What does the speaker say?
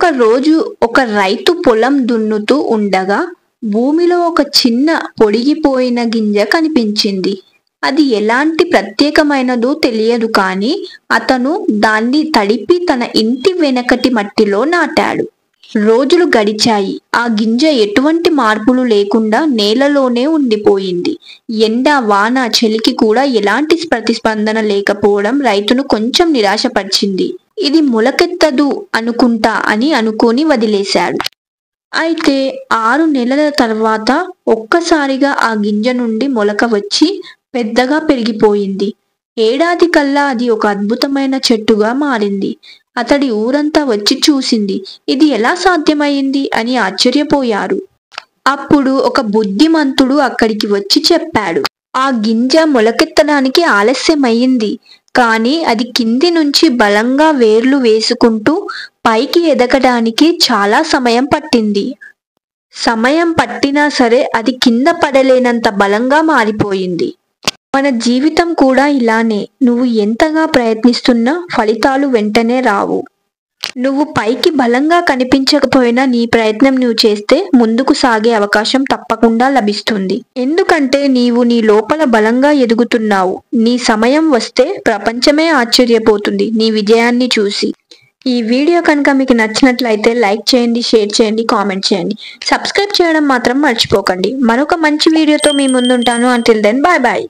ఒక రోజు ఒక రైతు పొలం దున్నుతూ ఉండగా భూమిలో ఒక చిన్న పొడిగిపోయిన గింజ కనిపించింది. అది ఎలాంటి ప్రత్యేకమైనదో తెలియదు కానీ అతను దాన్ని తడిపి తన ఇంటి వెనకటి మట్టిలో నాటాడు. రోజులు గడిచాయి. ఆ గింజ ఎటువంటి మార్పులు లేకుండా నేలలోనే ఉండిపోయింది. ఎండ, వాన, చలికి కూడా ఎలాంటి ప్రతిస్పందన లేకపోవడం రైతును కొంచెం నిరాశపరిచింది. ఇది మొలకెత్తదు అనుకుంటా అని అనుకొని వదిలేశాడు. అయితే 6 నెలల తర్వాత ఒక్కసారిగా ఆ గింజ నుండి మొలక వచ్చి పెద్దగా పెరిగిపోయింది. ఏడాది కల్లా అది ఒక అద్భుతమైన చెట్టుగా మారింది. అతడి ఊరంతా వచ్చి చూసింది. ఇది ఎలా సాధ్యమైంది అని ఆశ్చర్యపోయారు. అప్పుడు ఒక బుద్ధిమంతుడు అక్కడికి వచ్చి చెప్పాడు, ఆ గింజ మొలకెత్తడానికి ఆలస్యమయ్యింది, కానీ అది కింది నుంచి బలంగా వేర్లు వేసుకుంటూ పైకి ఎదగడానికి చాలా సమయం పట్టింది. సమయం పట్టినా సరే అది కింద పడలేనంత బలంగా మారిపోయింది. మన జీవితం కూడా ఇలానే. నువ్వు ఎంతగా ప్రయత్నిస్తున్నా ఫలితాలు వెంటనే రావు. నువ్వు పైకి బలంగా కనిపించకపోయినా నీ ప్రయత్నం నువ్వు చేస్తే ముందుకు సాగే అవకాశం తప్పకుండా లభిస్తుంది. ఎందుకంటే నీవు నీ లోపల బలంగా ఎదుగుతున్నావు. నీ సమయం వస్తే ప్రపంచమే ఆశ్చర్యపోతుంది నీ విజయాన్ని చూసి. ఈ వీడియో కనుక మీకు నచ్చినట్లయితే లైక్ చేయండి, షేర్ చేయండి, కామెంట్ చేయండి. సబ్స్క్రైబ్ చేయడం మాత్రం మర్చిపోకండి. మరొక మంచి వీడియోతో మీ ముందుంటాను. Until then bye bye.